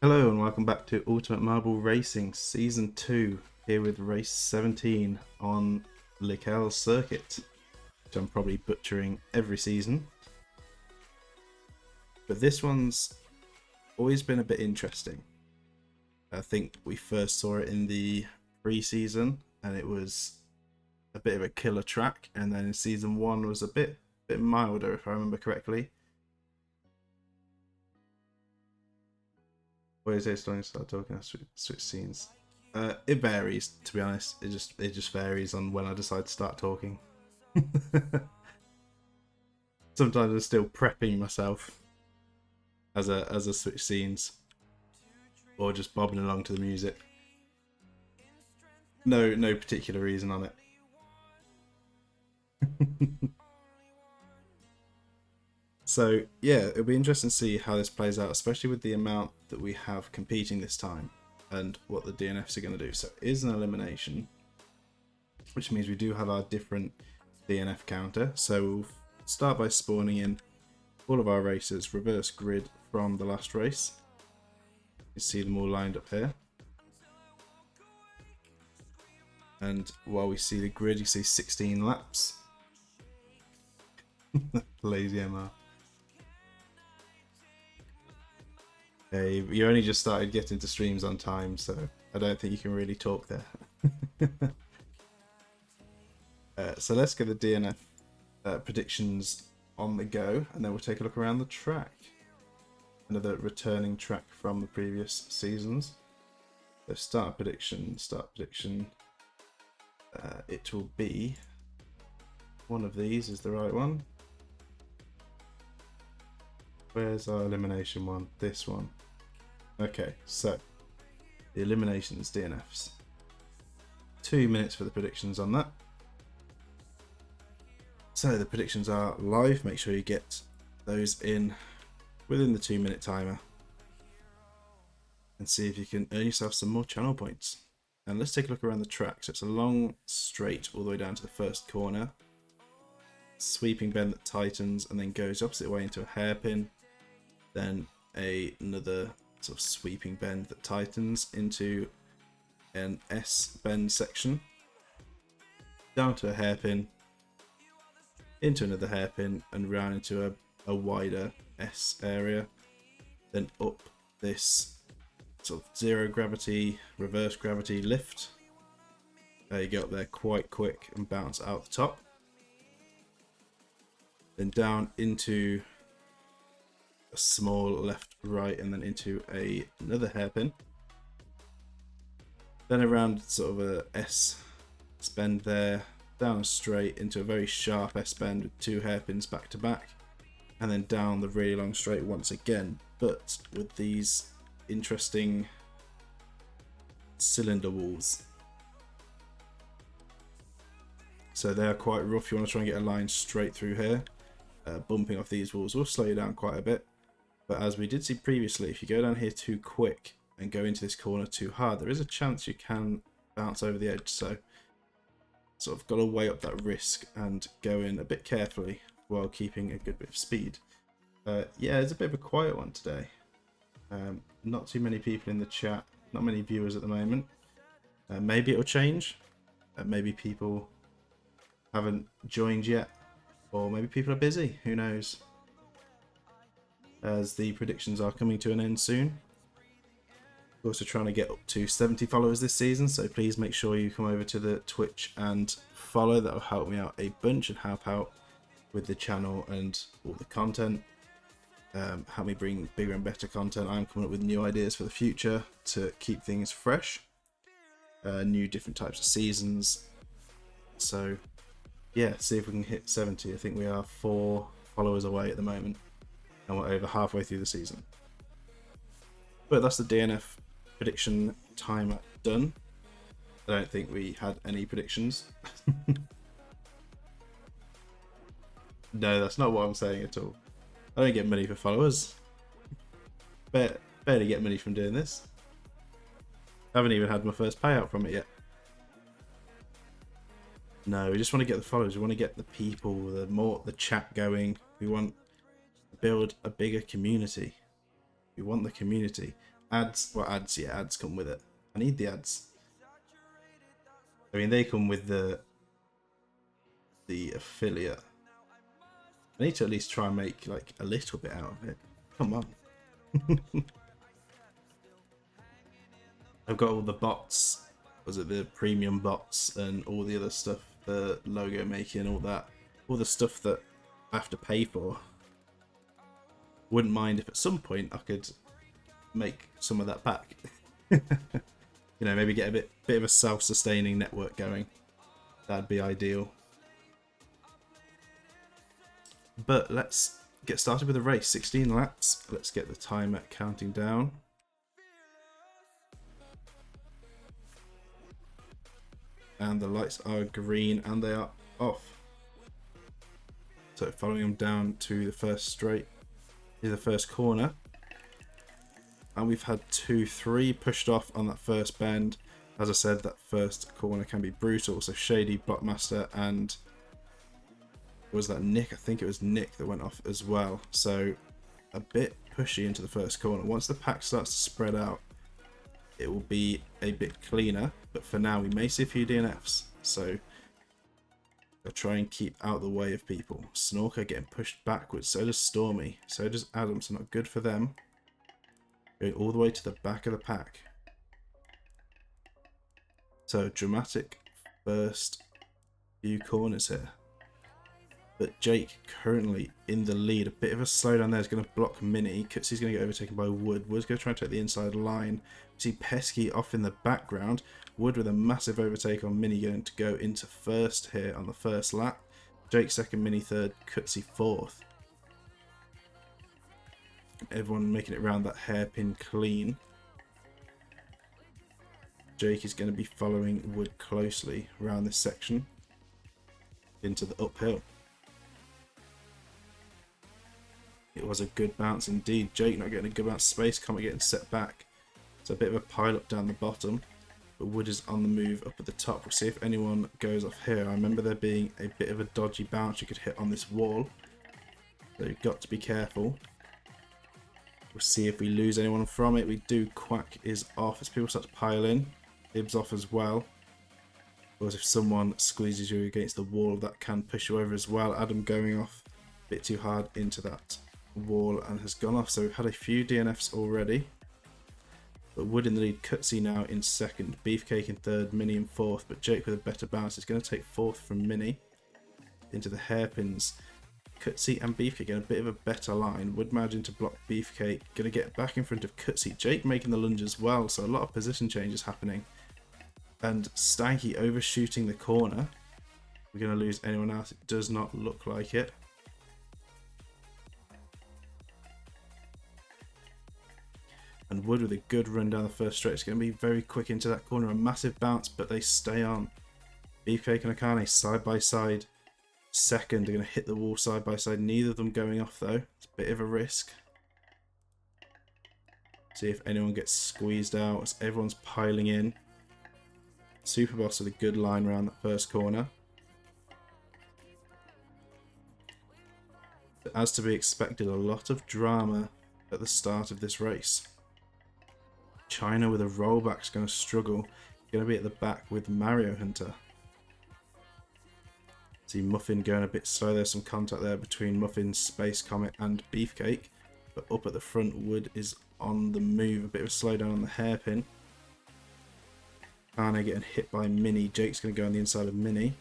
Hello and welcome back to Ultimate Marble Racing Season 2, here with race 17 on Qual circuit, which I'm probably butchering every season. But this one's always been a bit interesting. I think we first saw it in the pre-season and it was a bit of a killer track, and then Season 1 was a bit milder if I remember correctly. Where's it starting to start talking? I switch scenes. It varies, to be honest. It just varies on when I decide to start talking. Sometimes I'm still prepping myself as a switch scenes, or just bobbing along to the music. No particular reason on it. So yeah, it'll be interesting to see how this plays out, especially with the amount that we have competing this time and what the DNFs are going to do. So it is an elimination, which means we do have our different DNF counter. So we'll start by spawning in all of our racers, reverse grid from the last race. You see them all lined up here. And while we see the grid, you see 16 laps. Lazy MR. Hey, you only just started getting to streams on time, so I don't think you can really talk there. So let's get the DNF predictions on the go, and then we'll take a look around the track. Another returning track from the previous seasons. So start prediction. It will be one of these is the right one. Where's our elimination one? This one. Okay, so the eliminations DNFs. 2 minutes for the predictions on that. So the predictions are live. Make sure you get those in within the 2-minute timer and see if you can earn yourself some more channel points. And let's take a look around the track. So it's a long straight all the way down to the first corner. Sweeping bend that tightens and then goes opposite way into a hairpin. Then another sort of sweeping bend that tightens into an S bend section. Down to a hairpin. Into another hairpin and round into a wider S area. Then up this sort of zero gravity, reverse gravity lift. There you go, up there quite quick and bounce out the top. Then down into a small left, right, and then into another hairpin. Then around sort of a S bend there, down straight into a very sharp S bend with 2 hairpins back to back, and then down the really long straight once again, but with these interesting cylinder walls. So they are quite rough. You want to try and get a line straight through here. Bumping off these walls will slow you down quite a bit, but as we did see previously, if you go down here too quick and go into this corner too hard, there is a chance you can bounce over the edge. So sort of got to weigh up that risk and go in a bit carefully while keeping a good bit of speed. Yeah, it's a bit of a quiet one today. Not too many people in the chat, not many viewers at the moment. Maybe it'll change. Maybe people haven't joined yet, or maybe people are busy, who knows, as the predictions are coming to an end soon. We're also trying to get up to 70 followers this season, so please make sure you come over to the Twitch and follow. That will help me out a bunch and help out with the channel and all the content. Help me bring bigger and better content. I'm coming up with new ideas for the future to keep things fresh. New different types of seasons. So yeah, see if we can hit 70. I think we are 4 followers away at the moment, and we're over halfway through the season. But that's the DNF prediction timer done. I don't think we had any predictions. No, that's not what I'm saying at all. I don't get money for followers. Barely get money from doing this. I haven't even had my first payout from it yet. No, we just want to get the followers. We want to get the people, the chat going. We want to build a bigger community. We want the community. Ads, well, ads, yeah, ads come with it. I need the ads. I mean, they come with the affiliate. I need to at least try and make like a little bit out of it. Come on. I've got all the bots. Was it the premium bots and all the other stuff, the logo making, all that, all the stuff that I have to pay for. Wouldn't mind if at some point I could make some of that back. You know, maybe get a bit of a self-sustaining network going. That'd be ideal. But let's get started with the race. 16 laps. Let's get the timer counting down. And the lights are green and they are off. So following them down to the first straight, the first corner. And we've had 2-3 pushed off on that first bend. As I said, that first corner can be brutal. So Shady, Blockmaster, and was that Nick? I think it was Nick that went off as well. So a bit pushy into the first corner. Once the pack starts to spread out, it will be a bit cleaner. But for now, we may see a few DNFs. So I'll try and keep out the way of people. Snorker getting pushed backwards. So does Stormy. So does Adam. So not good for them. Going all the way to the back of the pack. So dramatic first few corners here. But Jake currently in the lead. A bit of a slowdown there is going to block Mini. Kutsy's going to get overtaken by Wood. Wood's going to try and take the inside line. We see Pesky off in the background. Wood with a massive overtake on Mini going to go into first here on the first lap. Jake second, Mini third, Kutsy fourth. Everyone making it around that hairpin clean. Jake is going to be following Wood closely around this section into the uphill. It was a good bounce indeed. Jake not getting a good bounce. Space Comet getting set back. It's a bit of a pile up down the bottom. But Wood is on the move up at the top. We'll see if anyone goes off here. I remember there being a bit of a dodgy bounce you could hit on this wall. So you've got to be careful. We'll see if we lose anyone from it. We do. Quack is off as people start to pile in. Ibs off as well. Because if someone squeezes you against the wall, that can push you over as well. Adam going off a bit too hard into that wall and has gone off. So we've had a few DNFs already. But Wood in the lead. Kutsy now in second. Beefcake in third. Mini in fourth. But Jake with a better bounce is going to take fourth from Mini into the hairpins. Kutsy and Beefcake getting a bit of a better line. Would managing to block Beefcake. Going to get back in front of Kutsy. Jake making the lunge as well. So a lot of position changes happening. And Stanky overshooting the corner. We're going to lose anyone else. It does not look like it. And Wood with a good run down the first straight. It's going to be very quick into that corner. A massive bounce, but they stay on. Beefcake and Akane side by side. Second, they're going to hit the wall side by side. Neither of them going off though. It's a bit of a risk. See if anyone gets squeezed out as everyone's piling in. Superboss with a good line around that first corner. But as to be expected, a lot of drama at the start of this race. China with a rollback is going to struggle. Going to be at the back with Mario Hunter. See Muffin going a bit slow. There's some contact there between Muffin, Space Comet and Beefcake. But up at the front, Wood is on the move. A bit of a slowdown on the hairpin. Kane getting hit by Mini. Jake's going to go on the inside of Mini.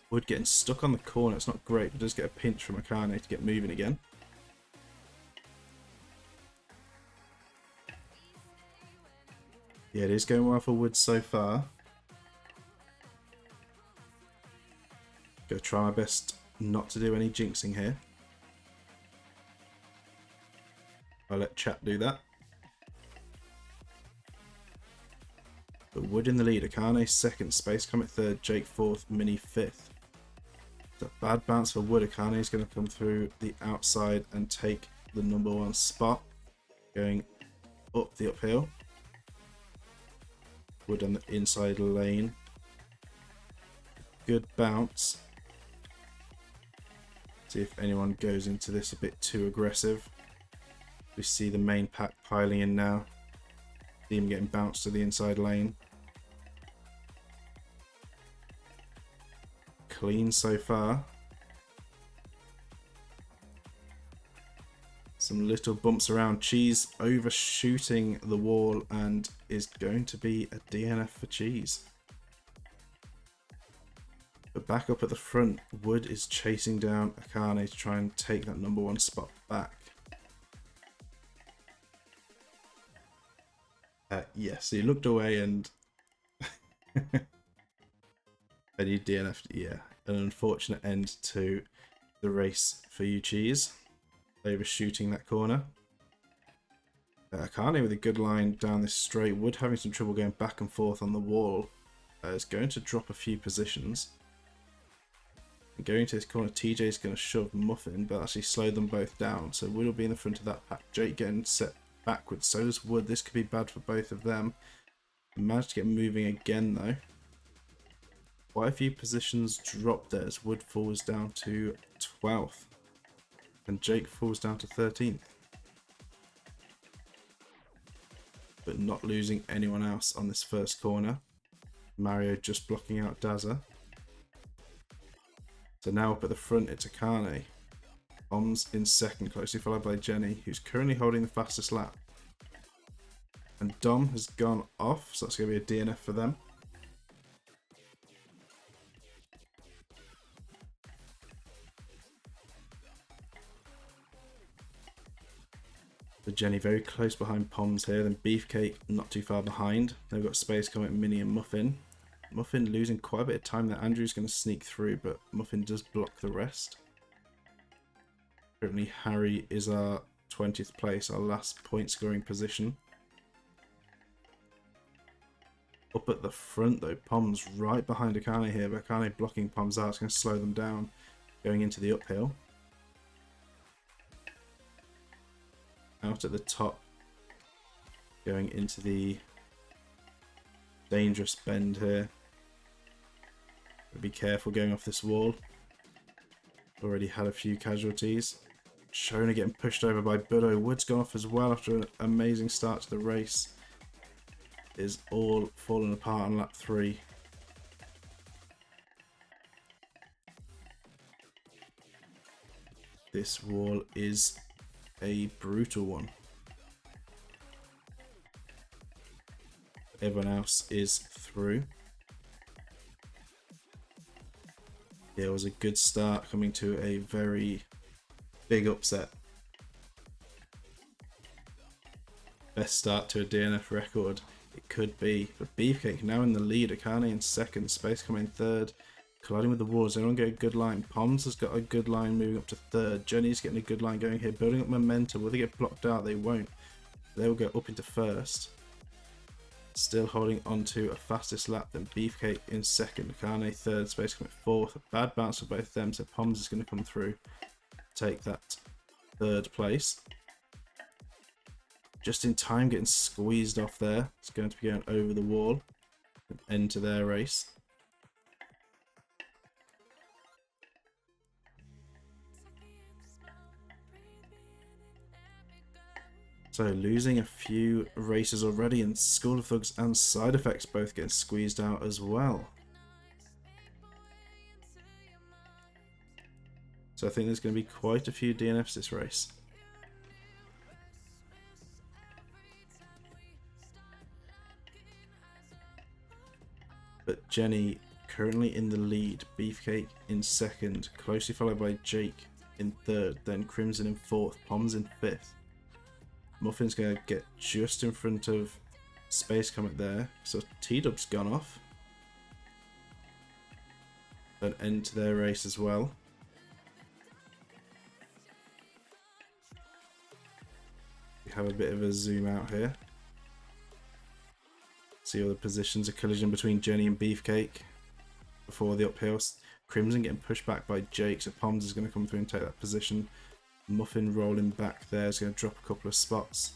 Wood getting stuck on the corner. It's not great, but does get a pinch from Akane to get moving again. Yeah, it is going well for Wood so far. Gonna try my best not to do any jinxing here. I'll let chat do that. But Wood in the lead. Akane second, Space Comet third, Jake fourth, Mini fifth. It's a bad bounce for Wood. Akane is going to come through the outside and take the #1 spot. Going up the uphill. Wood on the inside lane. Good bounce. See if anyone goes into this a bit too aggressive. We see the main pack piling in now. See him getting bounced to the inside lane. Clean so far. Some little bumps around. Cheese overshooting the wall and is going to be a DNF for Cheese. But back up at the front, Wood is chasing down Akane to try and take that #1 spot back. Yes, he looked away and and he DNF'd. Yeah, an unfortunate end to the race for you, Cheese. Overshooting that corner. Akane with a good line down this straight. Wood having some trouble going back and forth on the wall. Is going to drop a few positions. And going to this corner, TJ is going to shove Muffin, but actually slow them both down. So Wood will be in the front of that pack. Jake getting set backwards. So does Wood. This could be bad for both of them. Managed to get moving again though. Quite a few positions dropped there as Wood falls down to 12th. And Jake falls down to 13th. But not losing anyone else on this first corner. Mario just blocking out Dazza. So now up at the front, it's Akane. Bombs in second, closely followed by Jenny, who's currently holding the fastest lap. And Dom has gone off, so that's going to be a DNF for them. So Jenny very close behind Poms here, then Beefcake not too far behind. They've got Space Comet, Minnie and Muffin. Muffin losing quite a bit of time there. Andrew's going to sneak through, but Muffin does block the rest. Currently Harry is our 20th place, our last point scoring position. Up at the front though, Poms right behind Akane here, but Akane blocking Poms out. It's going to slow them down going into the uphill. Out at the top, going into the dangerous bend here. Be careful going off this wall. Already had a few casualties. Shona getting pushed over by Budo. Wood's gone off as well after an amazing start to the race. Is all falling apart on lap 3. This wall is a brutal one. Everyone else is through. Yeah, it was a good start coming to a very big upset. Best start to a DNF record it could be. But Beefcake now in the lead. Akane in second. Space coming in third. Colliding with the walls. They don't get a good line. Poms has got a good line moving up to third. Jenny's getting a good line going here. Building up momentum. Will they get blocked out? They won't. They will go up into first. Still holding on to a fastest lap than Beefcake in second. Akane third. Space coming fourth. A bad bounce for both of them. So Poms is going to come through. Take that third place. Just in time getting squeezed off there. It's going to be going over the wall. An end to their race. So losing a few races already, and School of Thugs and Side Effects both getting squeezed out as well. So I think there's going to be quite a few DNFs this race. But Jenny currently in the lead, Beefcake in second, closely followed by Jake in third, then Crimson in fourth, Poms in fifth. Muffin's going to get just in front of Space Comet there, so T-Dub's gone off. An end to their race as well. We have a bit of a zoom out here. See all the positions, a collision between Jenny and Beefcake before the uphill. Crimson getting pushed back by Jake, so Poms is going to come through and take that position. Muffin rolling back there is going to drop a couple of spots.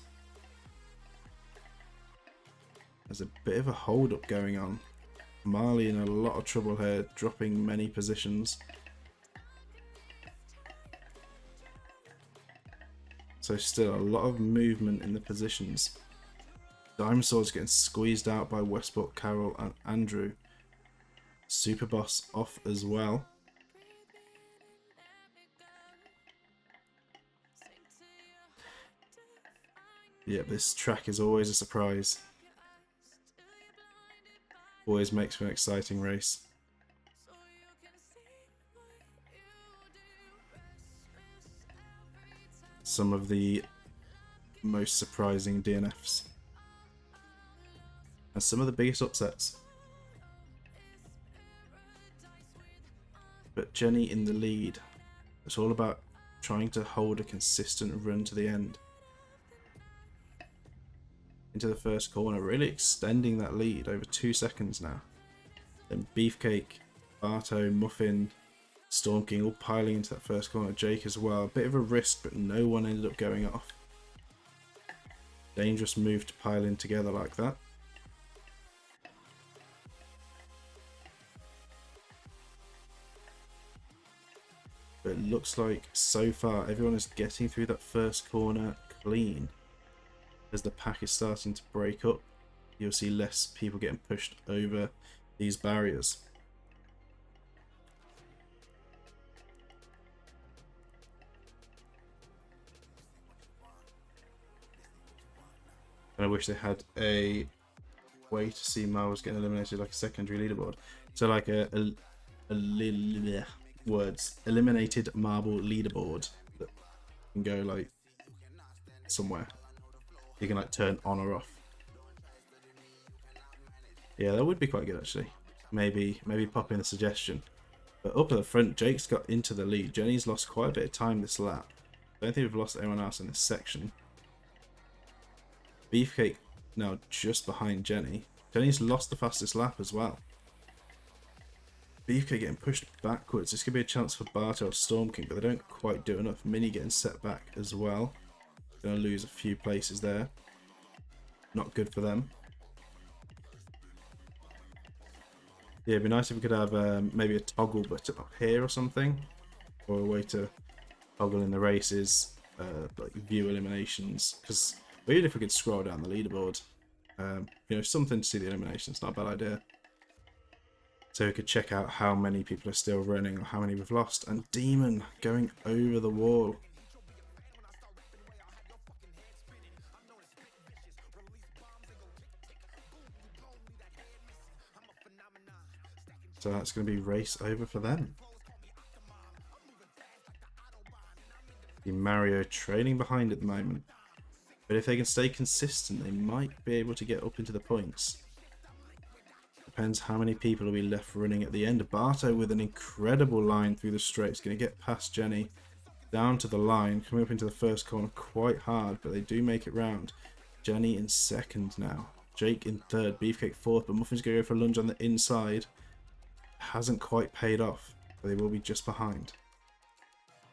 There's a bit of a hold up going on. Marley in a lot of trouble here, dropping many positions. So still a lot of movement in the positions. Diamond Sword's getting squeezed out by Westport, Carroll and Andrew. Superboss off as well. Yep, this track is always a surprise. Always makes for an exciting race. Some of the most surprising DNFs. And some of the biggest upsets. But Jenny in the lead. It's all about trying to hold a consistent run to the end. Into the first corner, really extending that lead over 2 seconds now. Then Beefcake, Barto, Muffin, Storm King all piling into that first corner. Jake as well. A bit of a risk, but no one ended up going off. Dangerous move to pile in together like that. But it looks like so far everyone is getting through that first corner clean. As the pack is starting to break up, you'll see less people getting pushed over these barriers. And I wish they had a way to see Miles getting eliminated, like a secondary leaderboard. So like words, eliminated marble leaderboard that can go like somewhere. You can like turn on or off. Yeah, that would be quite good actually. Maybe pop in a suggestion. But up at the front, Jake's got into the lead. Jenny's lost quite a bit of time this lap. I don't think we've lost anyone else in this section. Beefcake now just behind Jenny. Jenny's lost the fastest lap as well. Beefcake getting pushed backwards. This could be a chance for Barto or Storm King, but they don't quite do enough. Mini getting set back as well. Gonna lose a few places there. Not good for them. Yeah, it'd be nice if we could have maybe a toggle button up here or something, or a way to toggle in the races, like view eliminations. Because even if we could scroll down the leaderboard, you know, something to see the eliminations. Not a bad idea. So we could check out how many people are still running or how many we've lost. And Demon going over the wall. So that's going to be race over for them. The Mario trailing behind at the moment. But if they can stay consistent, they might be able to get up into the points. Depends how many people will be left running at the end. Barto with an incredible line through the straight. Going to get past Jenny down to the line. Coming up into the first corner quite hard, but they do make it round. Jenny in second now. Jake in third. Beefcake fourth, but Muffin's going to go for a lunge on the inside. Hasn't quite paid off. But they will be just behind.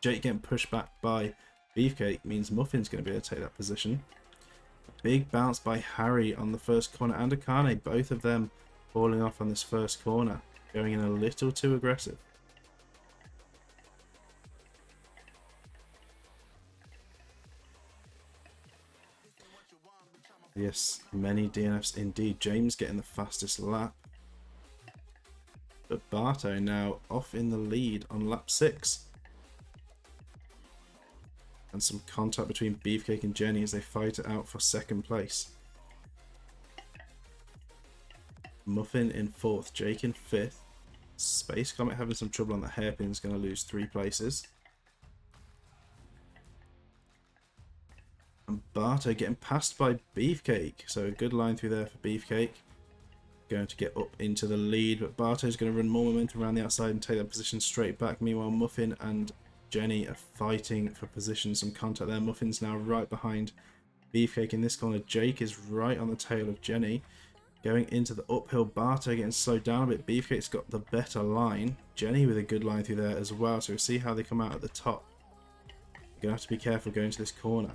Jake getting pushed back by Beefcake means Muffin's going to be able to take that position. A big bounce by Harry on the first corner and Akane. Both of them falling off on this first corner. Going in a little too aggressive. Yes, many DNFs indeed. James getting the fastest lap. But Barto now off in the lead on lap 6. And some contact between Beefcake and Jenny as they fight it out for second place. Muffin in fourth, Jake in fifth. Space Comet having some trouble on the hairpin, is going to lose 3 places. And Barto getting passed by Beefcake. So a good line through there for Beefcake. Going to get up into the lead, but Barto's going to run more momentum around the outside and take that position straight back. Meanwhile, Muffin and Jenny are fighting for position. Some contact there. Muffin's now right behind Beefcake in this corner. Jake is right on the tail of Jenny. Going into the uphill, Barto getting slowed down a bit. Beefcake's got the better line. Jenny with a good line through there as well. So we'll see how they come out at the top. You're going to have to be careful going to this corner.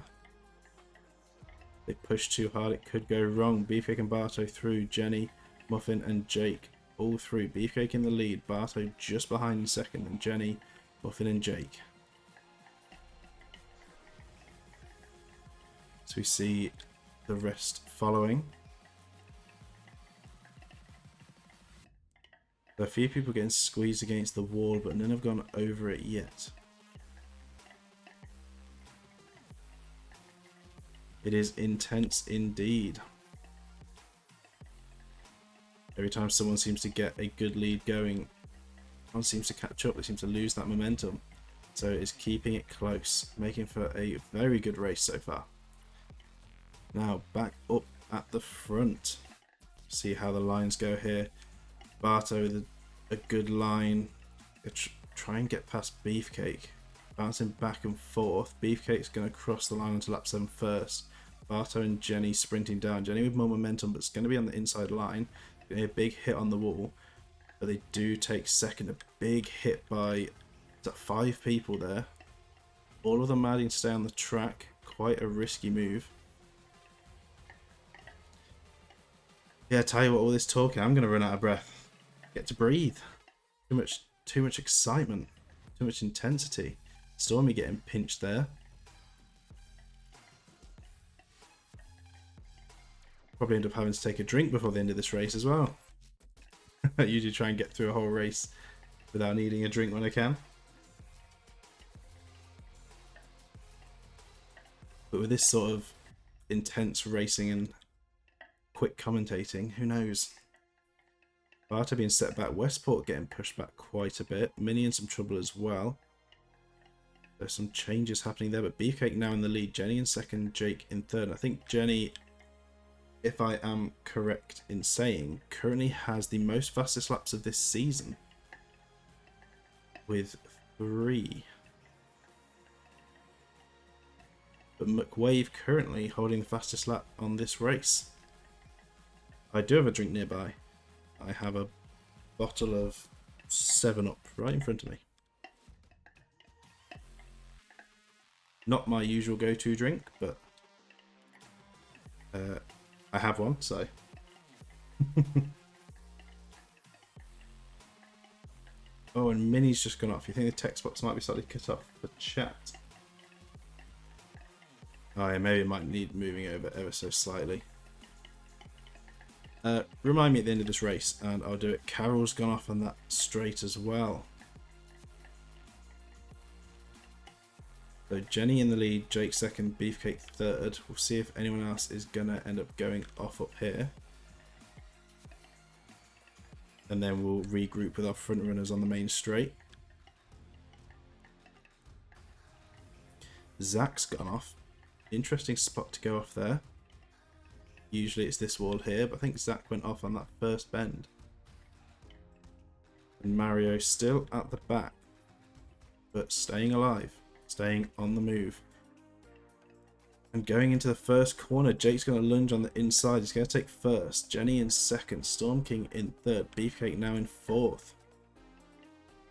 They push too hard, it could go wrong. Beefcake and Barto through. Jenny, Muffin and Jake all through. Beefcake in the lead. Barto just behind in second. And Jenny, Muffin and Jake. we see the rest following. So a few people getting squeezed against the wall, but none have gone over it yet. It is intense indeed. Every time someone seems to get a good lead going, one seems to catch up, they seem to lose that momentum. So it's keeping it close, making for a very good race so far. Now back up at the front. See how the lines go here. Barto with a good line. Try and get past Beefcake. Bouncing back and forth. Beefcake's going to cross the line onto lap 7 first. Barto and Jenny sprinting down. Jenny with more momentum, but it's going to be on the inside line. Going to be a big hit on the wall. But they do take second. A big hit by 5 people there. All of them managing to stay on the track. Quite a risky move. Yeah, tell you what, all this talking, I'm going to run out of breath. Get to breathe. Too much excitement. Too much intensity. Stormy getting pinched there. Probably end up having to take a drink before the end of this race as well. I usually try and get through a whole race without needing a drink when I can. But with this sort of intense racing and quick commentating, who knows? Barto being set back, Westport getting pushed back quite a bit. Minnie in some trouble as well. There's some changes happening there, but Beefcake now in the lead. Jenny in second, Jake in third. And I think Jenny, if I am correct in saying, currently has the most fastest laps of this season. With 3. But McWave currently holding the fastest lap on this race. I do have a drink nearby. I have a bottle of 7-Up right in front of me. Not my usual go-to drink, but I have one, so. Oh, and Minnie's just gone off. You think the text box might be slightly cut off for chat? Oh yeah, maybe it might need moving over ever so slightly. Remind me at the end of this race and I'll do it. Carol's gone off on that straight as well. So Jenny in the lead, Jake second, Beefcake third. We'll see if anyone else is going to end up going off up here. And then we'll regroup with our front runners on the main straight. Zach's gone off. Interesting spot to go off there. Usually it's this wall here, but I think Zach went off on that first bend. And Mario still at the back, but staying alive, staying on the move. And going into the first corner, Jake's going to lunge on the inside. He's going to take first. Jenny in second, Storm King in third, Beefcake now in fourth.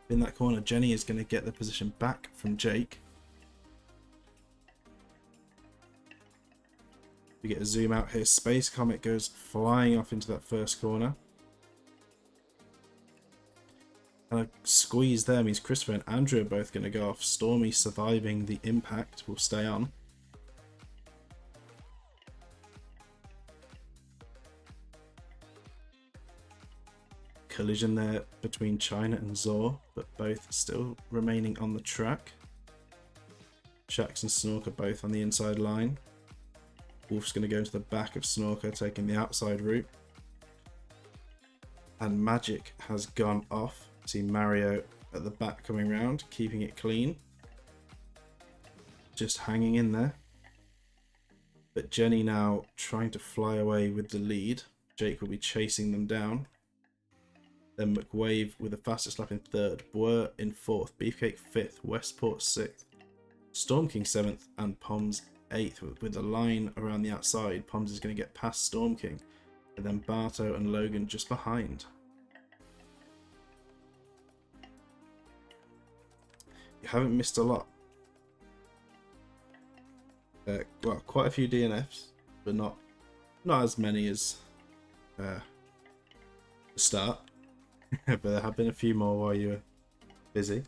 In that corner, Jenny is going to get the position back from Jake. We get a zoom out here. Space Comet goes flying off into that first corner. And a squeeze there means Christopher and Andrew are both going to go off. Stormy surviving the impact will stay on. Collision there between China and Zor, but both still remaining on the track. Shax and Snorker both on the inside line. Wolf's going to go into the back of Snorker, taking the outside route. And Magic has gone off. See Mario at the back coming round, keeping it clean. Just hanging in there. But Jenny now trying to fly away with the lead. Jake will be chasing them down. Then McWave with the fastest lap in third. Boer in fourth. Beefcake fifth. Westport sixth. Storm King seventh. And Poms 8th with the line around the outside. Poms is going to get past Storm King, and then Barto and Logan just behind. You haven't missed a lot. Well, quite a few DNFs, but not as many as the start. But there have been a few more while you were busy.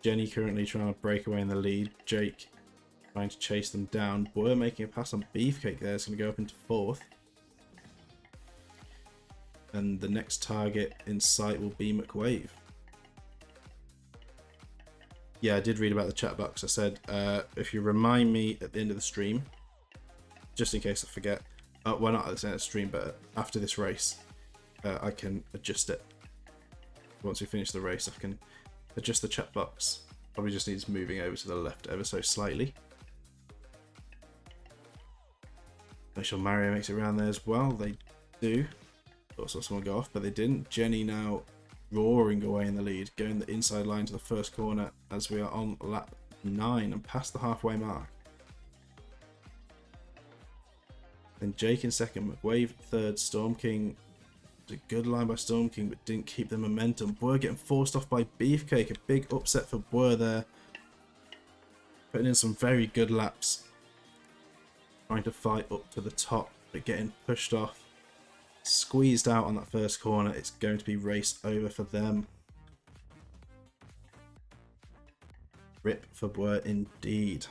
Jenny currently trying to break away in the lead. Jake trying to chase them down. Boer making a pass on Beefcake there. It's going to go up into 4th. And the next target in sight will be McWave. Yeah, I did read about the chat box. I said, if you remind me at the end of the stream, just in case I forget, well, not at the end of the stream, but after this race, I can adjust it. Once we finish the race, I can adjust the chat box. Probably just needs moving over to the left ever so slightly. Make sure Mario makes it around there as well. They do. Thought I saw someone go off, but they didn't. Jenny now roaring away in the lead, going the inside line to the first corner as we are on lap 9 and past the halfway mark. Then Jake in second, McWave third, Storm King. It was a good line by Storm King, but didn't keep the momentum. Boer getting forced off by Beefcake. A big upset for Boer there. Putting in some very good laps. Trying to fight up to the top, but getting pushed off. Squeezed out on that first corner. It's going to be race over for them. Rip for Boer indeed.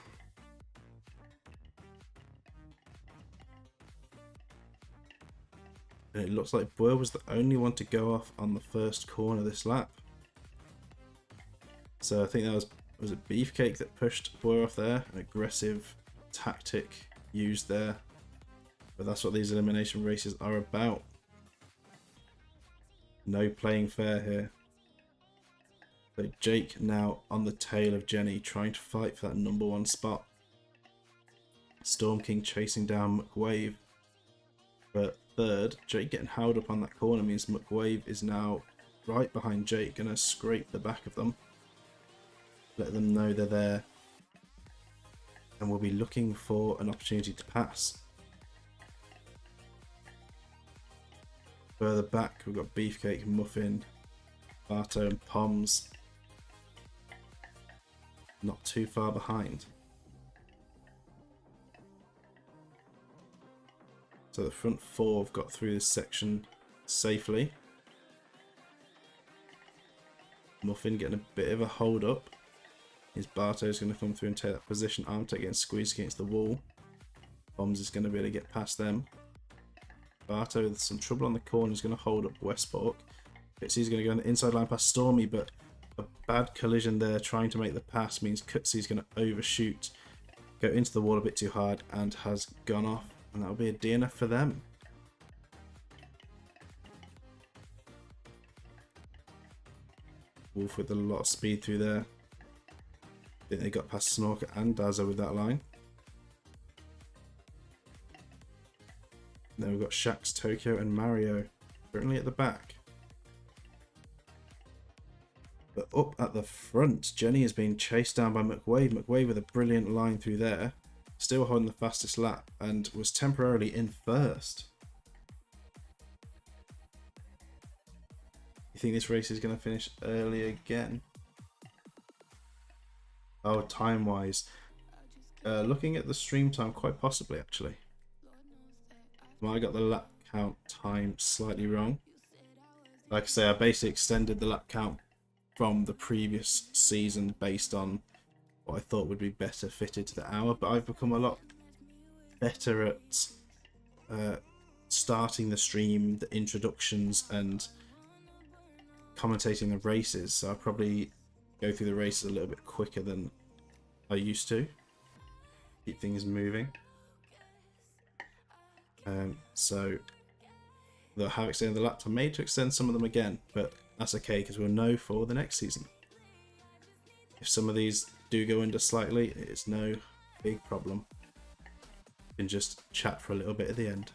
And it looks like Boer was the only one to go off on the first corner this lap. So I think that was it Beefcake that pushed Boer off there. An aggressive tactic used there. But that's what these elimination races are about. No playing fair here. So Jake now on the tail of Jenny, trying to fight for that number 1 spot. Storm King chasing down McWave. But third, Jake getting held up on that corner means McWave is now right behind Jake, gonna scrape the back of them. Let them know they're there. And we'll be looking for an opportunity to pass. Further back, we've got Beefcake, Muffin, Barto and Poms. Not too far behind. So the front 4 have got through this section safely. Muffin getting a bit of a hold up. His Barto's going to come through and take that position. Armtech getting squeezed against the wall. Poms is going to be able to get past them. Barto with some trouble on the corner is going to hold up Westport. Cutsy's going to go on the inside line past Stormy, but a bad collision there trying to make the pass means Cutsy's going to overshoot, go into the wall a bit too hard, and has gone off. And that'll be a DNF for them. Wolf with a lot of speed through there. I think they got past Snorker and Dazza with that line. Then we've got Shax, Tokyo and Mario currently at the back. But up at the front, Jenny is being chased down by McWave. McWave with a brilliant line through there. Still holding the fastest lap and was temporarily in first. You think this race is going to finish early again? Oh, time-wise. Looking at the stream time, quite possibly actually. Well, I got the lap count time slightly wrong. Like I say, I basically extended the lap count from the previous season based on what I thought would be better fitted to the hour, but I've become a lot better at starting the stream, the introductions, and commentating the races, so I'll probably go through the races a little bit quicker than I used to. Keep things moving. So I have extended the lap time. I made to extend some of them again, but that's okay because we'll know for the next season. If some of these do go under slightly, it's no big problem. You can just chat for a little bit at the end.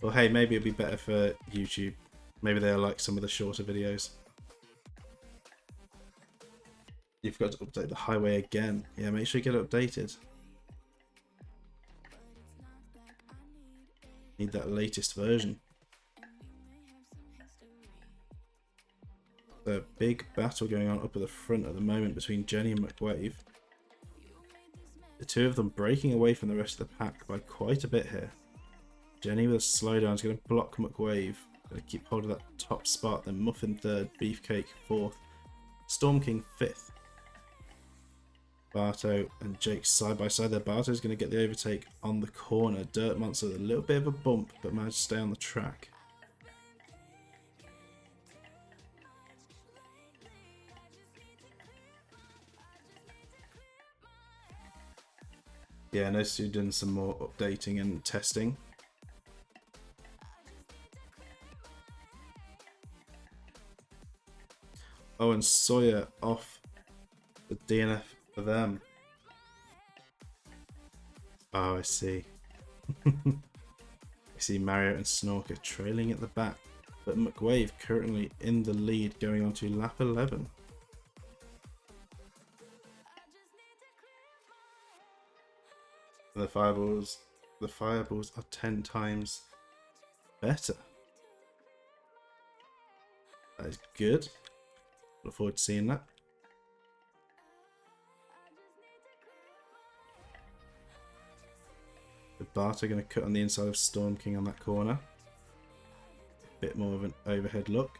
Well, hey, maybe it'll be better for YouTube. Maybe they'll like some of the shorter videos. You've got to update the highway again. Yeah, make sure you get it updated. Need that latest version. The big battle going on up at the front at the moment between Jenny and McWave. The two of them breaking away from the rest of the pack by quite a bit here. Jenny with a slowdown is going to block McWave. Going to keep hold of that top spot. Then Muffin third, Beefcake fourth, Storm King 5th. Barto and Jake side by side there. Barto's going to get the overtake on the corner. Dirt Monster, a little bit of a bump, but managed to stay on the track. Yeah, notice you've done some more updating and testing. Oh, and Sawyer off the DNF for them. Oh, I see. I see Mario and Snorker trailing at the back, but McWave currently in the lead going on to lap 11. The fireballs are 10 times better. That is good. Look forward to seeing that. The Bart are going to cut on the inside of Storm King on that corner. A bit more of an overhead look.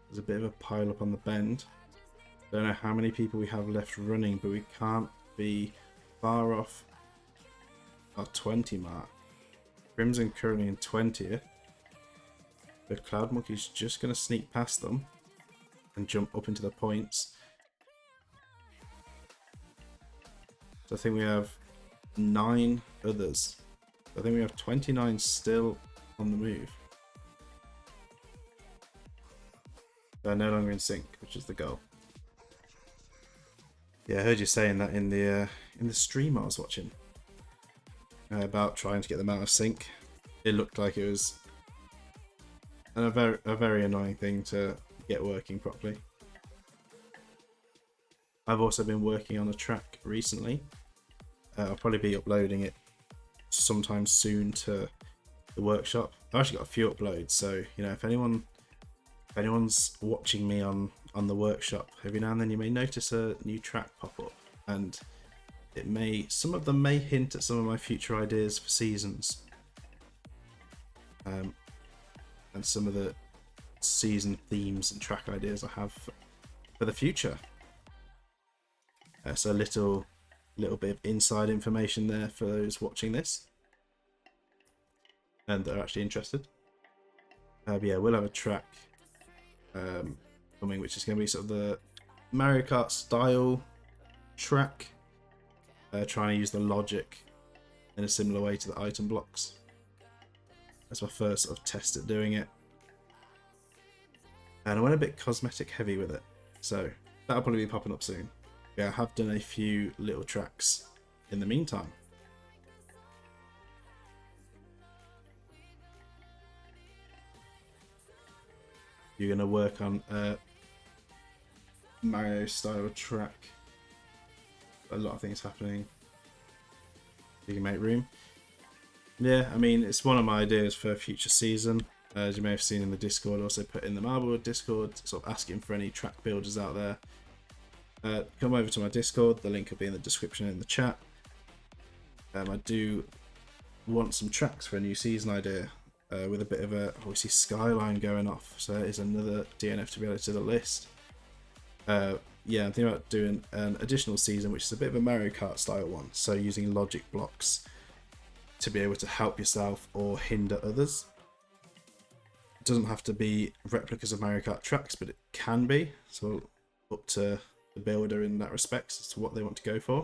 There's a bit of a pile up on the bend. Don't know how many people we have left running, but we can't be far off our 20 mark. Crimson currently in 20th. The Cloud Monkey's just going to sneak past them and jump up into the points. So I think we have 9 others. I think we have 29 still on the move. They're no longer in sync, which is the goal. Yeah, I heard you saying that in the stream I was watching about trying to get them out of sync. It looked like it was a very annoying thing to get working properly. I've also been working on a track recently. I'll probably be uploading it sometime soon to the workshop. I've actually got a few uploads, so you know, if anyone's watching me on the workshop, every now and then you may notice a new track pop up, and some of them may hint at some of my future ideas for seasons, and some of the season themes and track ideas I have for the future. So a little bit of inside information there for those watching this and that are actually interested. But yeah, we'll have a track coming, which is going to be sort of the Mario Kart style track, trying to use the logic in a similar way to the item blocks. That's my first sort of test at doing it, and I went a bit cosmetic heavy with it, so that'll probably be popping up soon. Yeah, I have done a few little tracks in the meantime. You're going to work on a Mario style track. A lot of things happening. You can make room. Yeah, I mean, it's one of my ideas for a future season. As you may have seen in the Discord, also put in the Marble Discord, sort of asking for any track builders out there. Come over to my Discord, the link will be in the description in the chat. I do want some tracks for a new season idea, with a bit of a obviously skyline going off, so that is another DNF to be added to the list. Yeah, I'm thinking about doing an additional season, which is a bit of a Mario Kart style one, so using logic blocks to be able to help yourself or hinder others. It doesn't have to be replicas of Mario Kart tracks, but it can be, so up to the builder in that respect as to what they want to go for.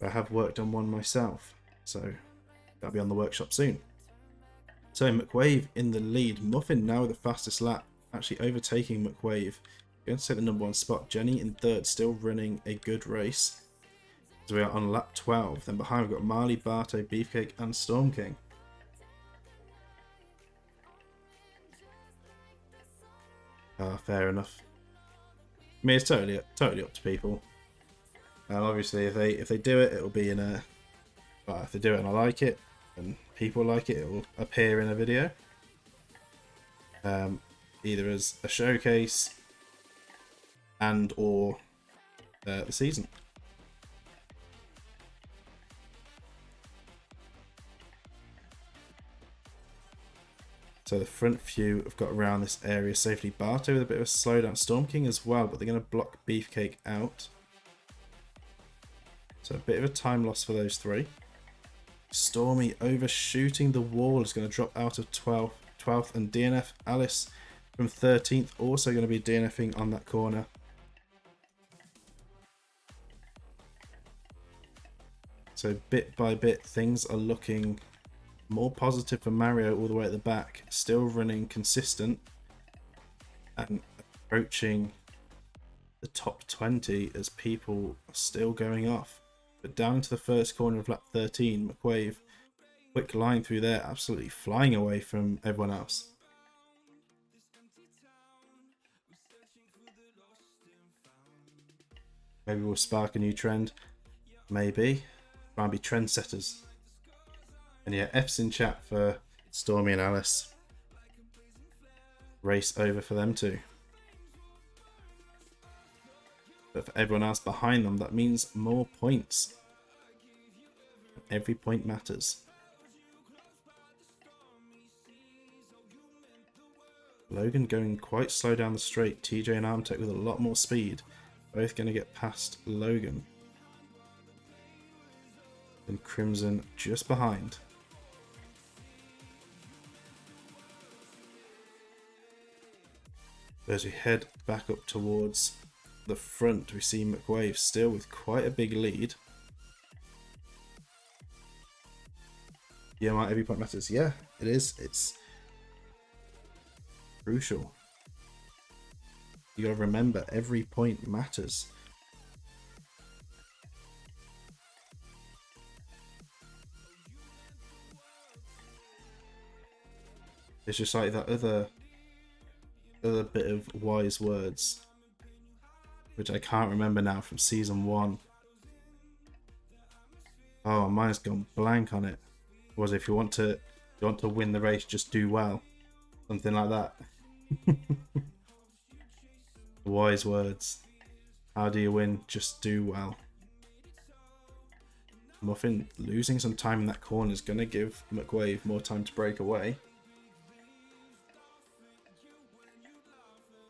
I have worked on one myself, so that'll be on the workshop soon. So McWave in the lead. Muffin now with the fastest lap, actually overtaking McWave. Going to take the number 1 spot. Jenny in 3rd, still running a good race. So we are on lap 12. Then behind we've got Marley, Barto, Beefcake and Storm King. Fair enough. I mean, it's totally up to people. Obviously, if they do it, it'll be in a. Well, if they do it and I like it, and people like it, it will appear in a video. Either as a showcase and or the season. So the front few have got around this area safely. Barto with a bit of a slowdown. Storm King as well, but they're going to block Beefcake out. So a bit of a time loss for those three. Stormy overshooting the wall is going to drop out of 12th, and DNF Alice from 13th also going to be DNFing on that corner. So bit by bit things are looking more positive for Mario all the way at the back, still running consistent and approaching the top 20 as people are still going off. But down into the first corner of lap 13, McWave, quick line through there, absolutely flying away from everyone else. Maybe we'll spark a new trend. Maybe. Try and be trendsetters. And yeah, F's in chat for Stormy and Alice. Race over for them too. But for everyone else behind them, that means more points. Every point matters. Logan going quite slow down the straight. TJ and Armtech with a lot more speed. Both going to get past Logan. And Crimson just behind. As we head back up towards the front, we see McWave still with quite a big lead. Yeah, every point matters. Yeah, it is. It's crucial. You gotta remember, every point matters. It's just like that other bit of wise words, which I can't remember now, from season 1. Oh, mine's gone blank on it. Was if you want to win the race, just do well, something like that. Wise words. How do you win? Just do well. Muffin losing some time in that corner is going to give McWave more time to break away.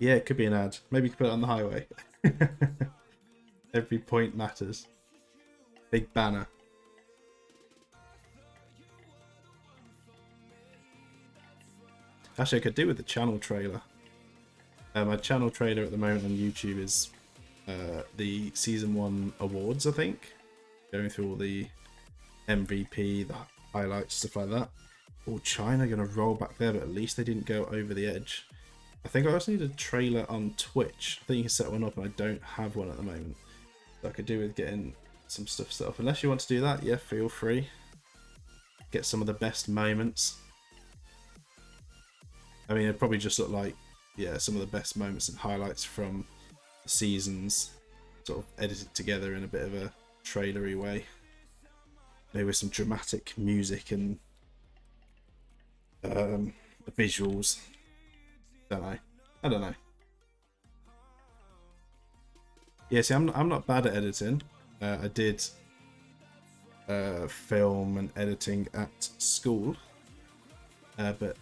Yeah, it could be an ad. Maybe you could put it on the highway. Every point matters. Big banner. Actually, I could do with the channel trailer. My channel trailer at the moment on YouTube is the Season 1 awards, I think. Going through all the MVP, the highlights, stuff like that. Oh, China going to roll back there, but at least they didn't go over the edge. I think I also need a trailer on Twitch. I think you can set one up, and I don't have one at the moment. So I could do with getting some stuff set up. Unless you want to do that, yeah, feel free. Get some of the best moments. I mean, it'd probably just look like, yeah, some of the best moments and highlights from the seasons, sort of edited together in a bit of a trailery way. Maybe with some dramatic music and visuals. I don't know. Yeah, see, I'm not bad at editing. I did film and editing at school, but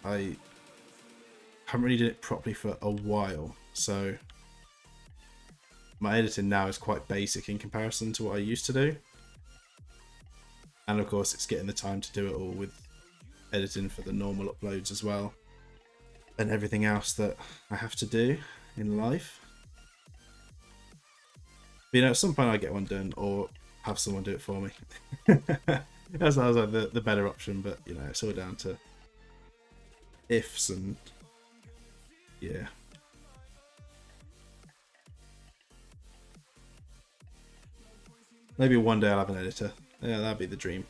I haven't really done it properly for a while, so my editing now is quite basic in comparison to what I used to do. And of course, it's getting the time to do it all with editing for the normal uploads as well, and everything else that I have to do in life. But, you know, at some point I get one done, or have someone do it for me. That sounds like the better option, but you know, it's all down to ifs and yeah. Maybe one day I'll have an editor. Yeah, that'd be the dream.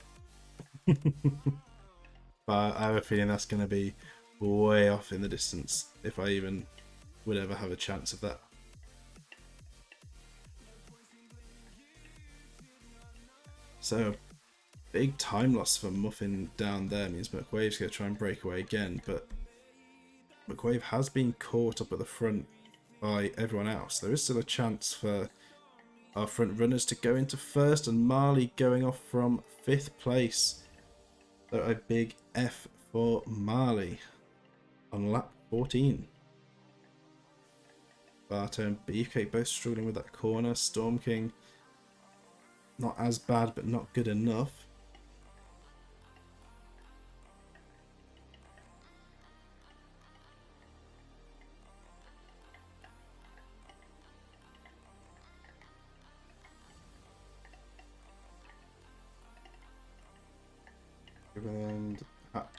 But I have a feeling that's going to be way off in the distance, if I even would ever have a chance of that. So, big time loss for Muffin down there means McWave's going to try and break away again, but McWave has been caught up at the front by everyone else. There is still a chance for our front runners to go into first, and Marley going off from 5th place. So a big F for Marley on lap 14. Barto and Beefcake both struggling with that corner. Storm King, not as bad, but not good enough. And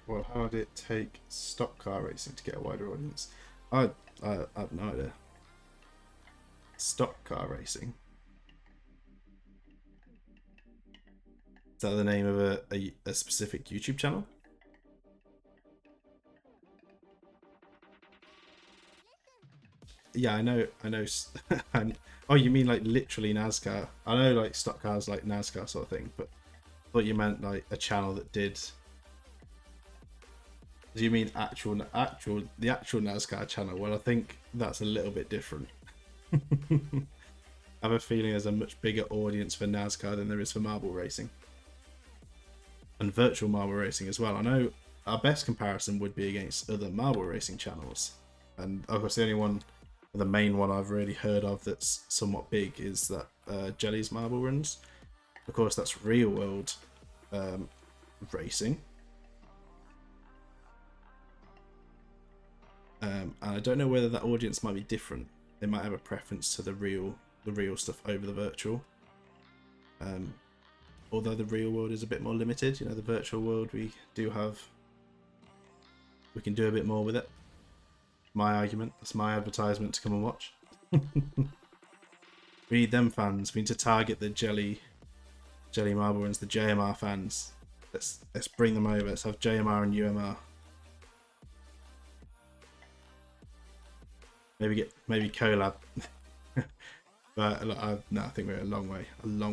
well, how did it take stock car racing to get a wider audience? I have no idea. Stock car racing. Is that the name of a specific YouTube channel? Yeah, I know. Oh, you mean like literally NASCAR? I know like stock cars like NASCAR sort of thing, but I thought you meant like a channel that did. Do you mean the actual NASCAR channel? Well, I think that's a little bit different. I have a feeling there's a much bigger audience for NASCAR than there is for marble racing. And virtual marble racing as well. I know our best comparison would be against other marble racing channels. And of course the only one, the main one I've really heard of that's somewhat big is that Jelly's Marble Runs. Of course that's real world racing. And I don't know whether that audience might be different. They might have a preference to the real stuff over the virtual. Although the real world is a bit more limited, you know, the virtual world we can do a bit more with it. My argument, that's my advertisement to come and watch. We need them fans. We need to target the Jelly Marble Runs, the JMR fans. Let's bring them over. Let's have JMR and UMR. Maybe collab. But no, I think we're a long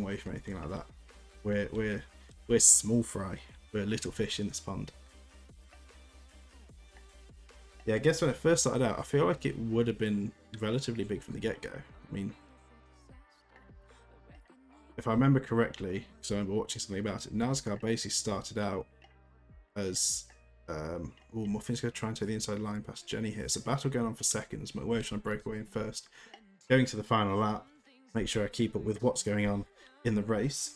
way from anything like that. We're small fry. We're little fish in this pond. Yeah, I guess when it first started out, I feel like it would have been relatively big from the get-go. I mean, if I remember correctly, because I remember watching something about it, NASCAR basically started out as Muffin's going to try and take the inside line past Jenny here. It's a battle going on for seconds. McWave trying to break away in first. Going to the final lap. Make sure I keep up with what's going on in the race.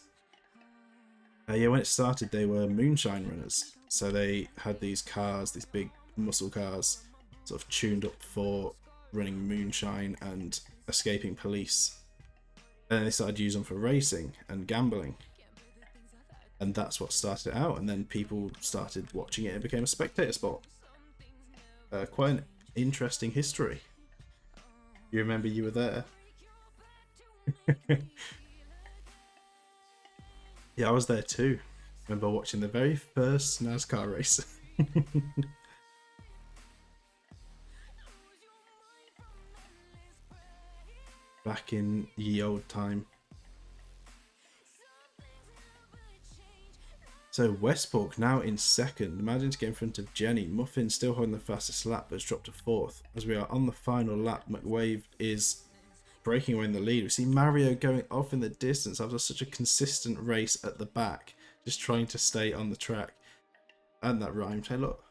Yeah, when it started, they were moonshine runners. So they had these cars, these big muscle cars, sort of tuned up for running moonshine and escaping police. And then they started using them for racing and gambling. And that's what started it out. And then people started watching it. It became a spectator sport. Quite an interesting history. You remember you were there? Yeah, I was there too. I remember watching the very first NASCAR race. Back in ye old time. So Westport now in second. Imagine to get in front of Jenny. Muffin still holding the fastest lap, but has dropped to fourth. As we are on the final lap, McWave is breaking away in the lead. We see Mario going off in the distance after such a consistent race at the back, just trying to stay on the track. And that rhymed. Hey, look,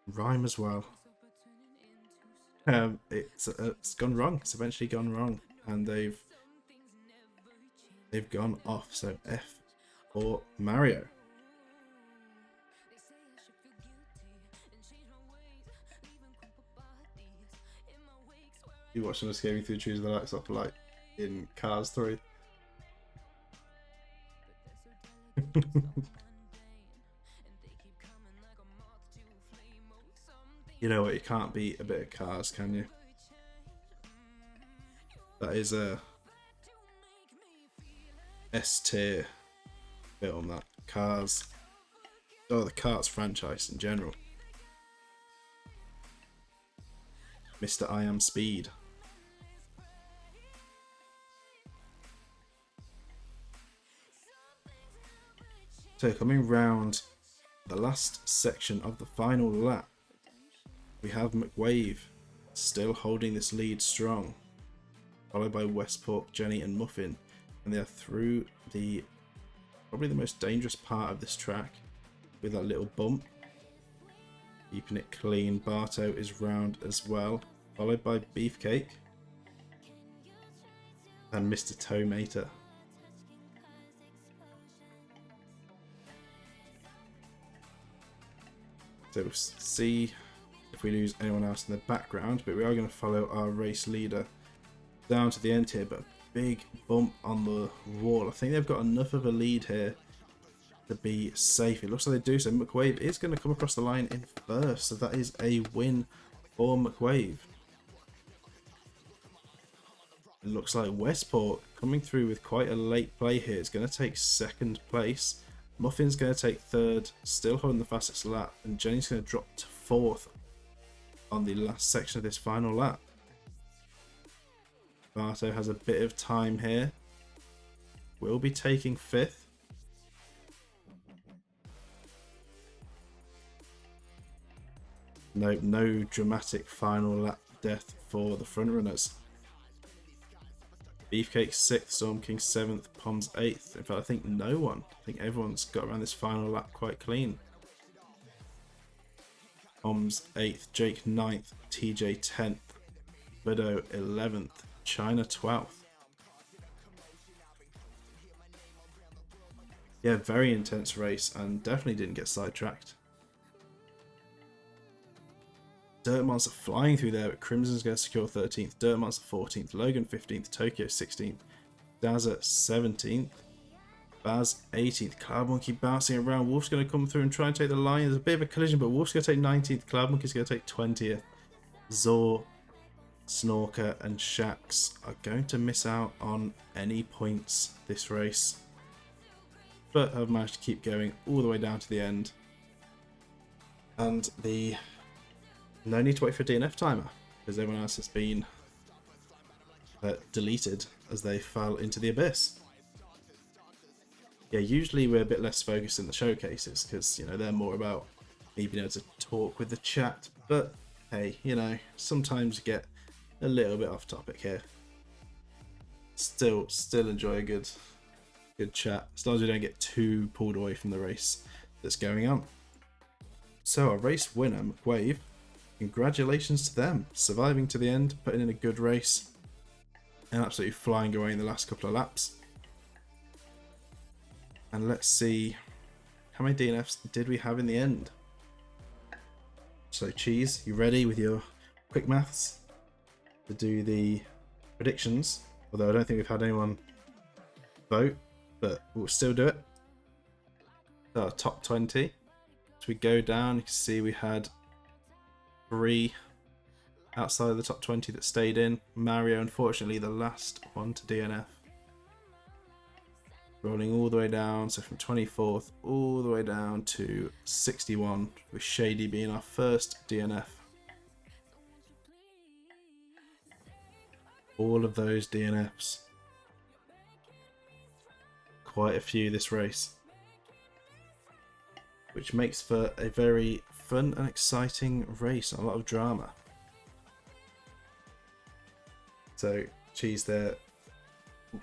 rhyme as well. It's gone wrong. It's eventually gone wrong, and they've gone off. So F for Mario. You watching us gaming through Choose the Lights Off like in Cars 3. You know what, you can't beat a bit of Cars, can you? That is a S tier film, that. Cars. Oh, the Cars franchise in general. Mr. I Am Speed. So coming round the last section of the final lap, we have McWave still holding this lead strong, followed by Westport, Jenny and Muffin, and they are through probably the most dangerous part of this track. with that little bump. Keeping it clean. Barto is round as well, followed by Beefcake and Mr. Tomater. So we'll see if we lose anyone else in the background, but we are going to follow our race leader down to the end here. But a big bump on the wall. I think they've got enough of a lead here to be safe. It looks like they do. So McWave is going to come across the line in first. So that is a win for McWave. It looks like Westport coming through with quite a late play here. It's going to take second place. Muffin's going to take third, still holding the fastest lap, and Jenny's going to drop to fourth on the last section of this final lap. Barto has a bit of time here. Will be taking fifth. No dramatic final lap death for the front runners. Beefcake 6th, Storm King 7th, Poms 8th. In fact, I think no one. I think everyone's got around this final lap quite clean. Poms 8th, Jake 9th, TJ 10th, Widow 11th, China 12th. Yeah, very intense race and definitely didn't get sidetracked. Dirt Monster flying through there, but Crimson's going to secure 13th, Dirt Monster 14th, Logan 15th, Tokyo 16th, Dazza 17th, Baz 18th, Cloud Monkey bouncing around. Wolf's going to come through and try and take the line. There's a bit of a collision, but Wolf's going to take 19th, Cloud Monkey's going to take 20th. Zor, Snorker and Shax are going to miss out on any points this race, but have managed to keep going all the way down to the end. And no need to wait for a DNF timer, because everyone else has been deleted as they fell into the abyss. Yeah, usually we're a bit less focused in the showcases, because, you know, they're more about me being able to talk with the chat. But hey, you know, sometimes you get a little bit off topic here. Still enjoy a good chat, as long as we don't get too pulled away from the race that's going on. So our race winner, McWave, congratulations to them, surviving to the end, putting in a good race, and absolutely flying away in the last couple of laps. And let's see, how many DNFs did we have in the end? So Cheese, you ready with your quick maths to do the predictions? Although I don't think we've had anyone vote, but we'll still do it. So our top 20. As we go down, you can see we had 3 outside of the top 20 that stayed in. Mario, unfortunately, the last one to DNF. Rolling all the way down, so from 24th all the way down to 61, with Shady being our first DNF. All of those DNFs. Quite a few this race, which makes for a very fun and exciting race, a lot of drama. So Cheese there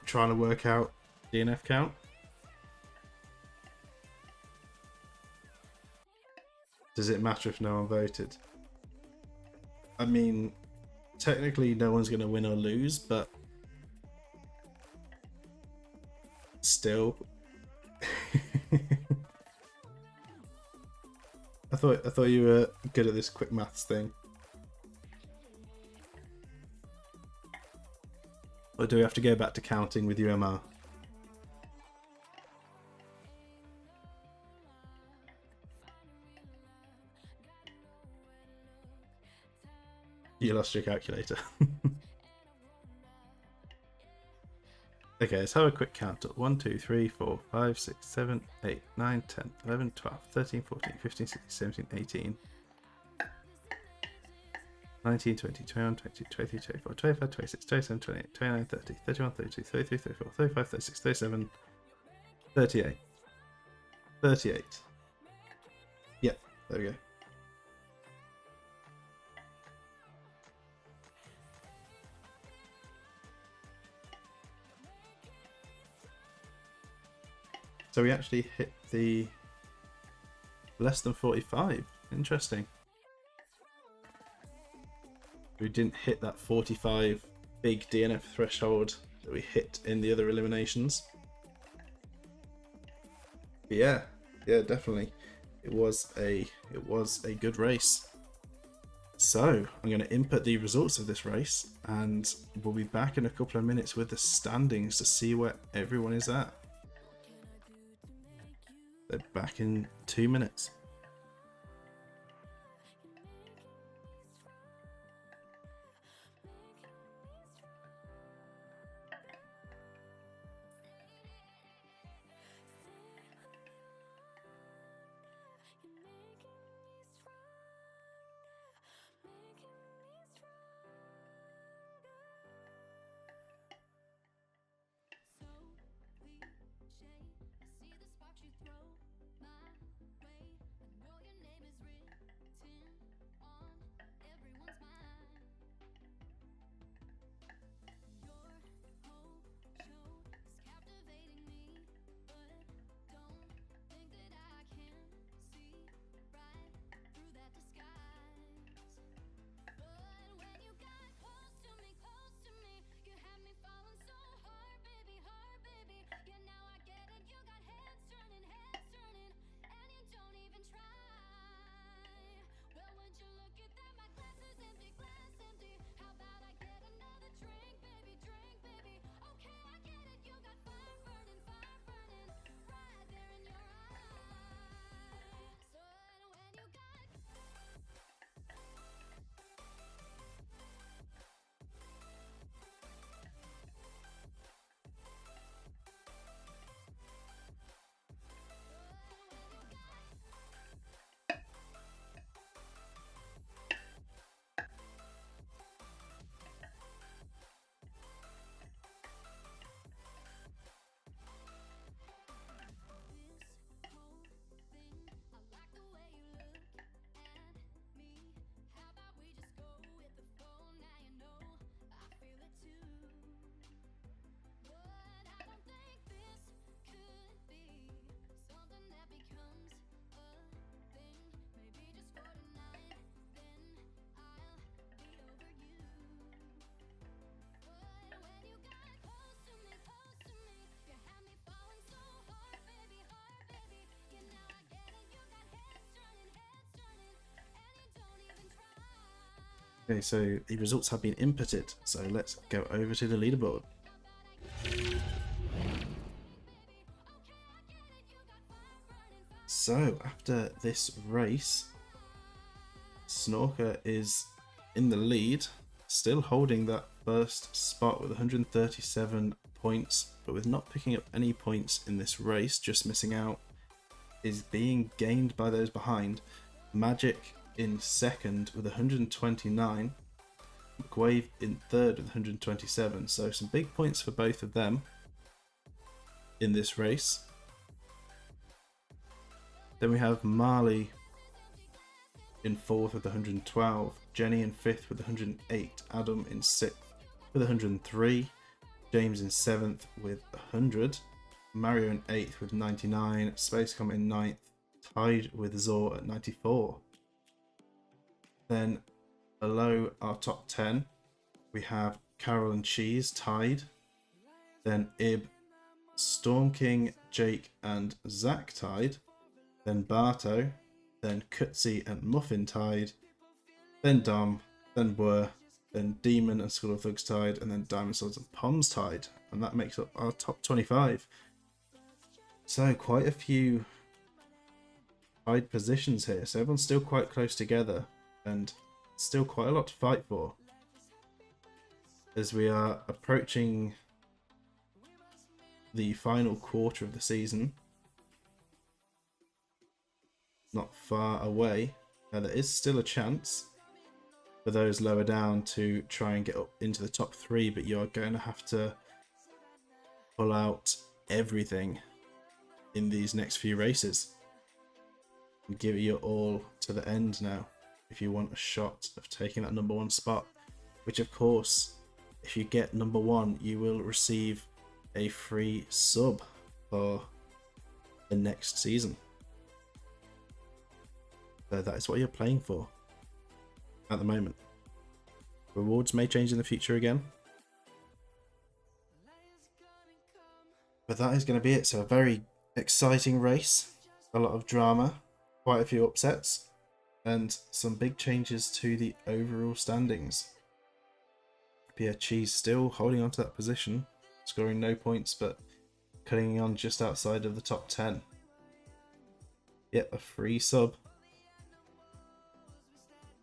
trying to work out DNF count. Does it matter if no one voted? I mean, technically no one's going to win or lose, but still. I thought you were good at this quick maths thing. Or do we have to go back to counting with UMR? You lost your calculator. Okay, let's have a quick count. 1, 2, 3, 4, 5, 6, 7, 8, 9, 10, 11, 12, 13, 14, 15, 16, 17, 18, 19, 20, 21, 22, 23, 24, 25, 26, 27, 28, 29, 30, 31, 32, 33, 34, 35, 36, 37, 38. 38. Yep, there we go. So we actually hit the less than 45. Interesting. We didn't hit that 45 big DNF threshold that we hit in the other eliminations. But yeah, definitely. It was a good race. So I'm going to input the results of this race, and we'll be back in a couple of minutes with the standings to see where everyone is at. They're back in 2 minutes. Okay, so the results have been inputted, so let's go over to the leaderboard. So after this race, Snorker is in the lead, still holding that first spot with 137 points, but with not picking up any points in this race, just missing out, is being gained by those behind. Magic in second with 129, McWave in third with 127, so some big points for both of them in this race. Then we have Marley in fourth with 112, Jenny in fifth with 108, Adam in sixth with 103, James in seventh with 100, Mario in eighth with 99, Spacecom in ninth, tied with Zor at 94. Then below our top 10, we have Carol and Cheese tied. Then Ib, Storm King, Jake and Zach tied. Then Barto. Then Kutsi and Muffin tied. Then Dom. Then Blur. Then Demon and School of Thugs tied. And then Diamond Swords and Poms tied. And that makes up our top 25. So quite a few tied positions here. So everyone's still quite close together. And still quite a lot to fight for, as we are approaching the final quarter of the season. Not far away. Now there is still a chance for those lower down to try and get up into the top 3, but you're going to have to pull out everything in these next few races and give it your all to the end now, if you want a shot of taking that number 1 spot, which of course, if you get number 1, you will receive a free sub for the next season. So that is what you're playing for at the moment. Rewards may change in the future again. But that is going to be it. So a very exciting race. A lot of drama. Quite a few upsets. And some big changes to the overall standings. Pierre Cheese still holding on to that position. Scoring no points, but cutting on just outside of the top 10. Yep, a free sub.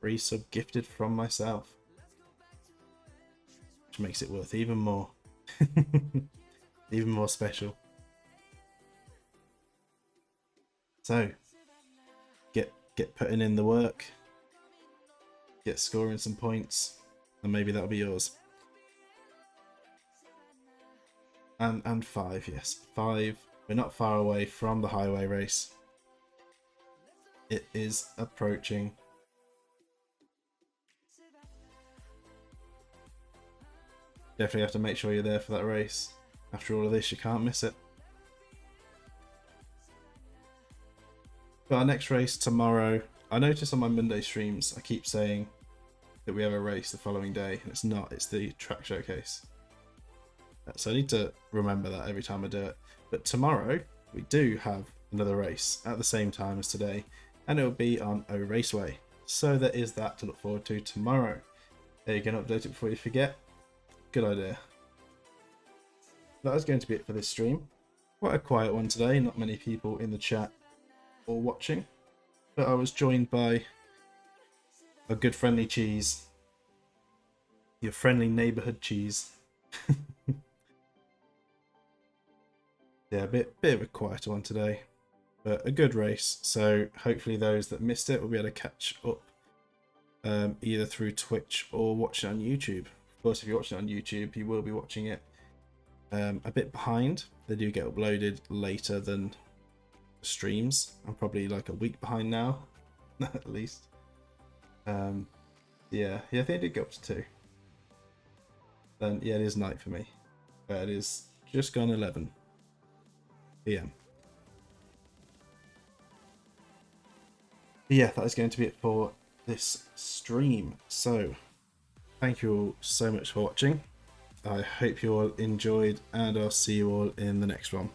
Free sub gifted from myself. Which makes it worth even more. Even more special. So, get putting in the work. Get scoring some points. And maybe that'll be yours. And 5, yes. 5. We're not far away from the highway race. It is approaching. Definitely have to make sure you're there for that race. After all of this, you can't miss it. But our next race tomorrow. I notice on my Monday streams, I keep saying that we have a race the following day, and it's not. It's the track showcase. So I need to remember that every time I do it. But tomorrow, we do have another race at the same time as today, and it will be on O Raceway. So there is that to look forward to tomorrow. There you can update it before you forget. Good idea. That is going to be it for this stream. Quite a quiet one today, not many people in the chat or watching. But I was joined by a good friendly cheese. Your friendly neighbourhood cheese. Yeah, a bit of a quieter one today. But a good race. So hopefully those that missed it will be able to catch up either through Twitch or watch it on YouTube. Of course, if you're watching it on YouTube, you will be watching it a bit behind. They do get uploaded later than streams. I'm probably like a week behind now, at least. Yeah, I think I did go up to 2. Then yeah, it is night for me. It is just gone 11 PM. Yeah, that is going to be it for this stream. So thank you all so much for watching. I hope you all enjoyed, and I'll see you all in the next one.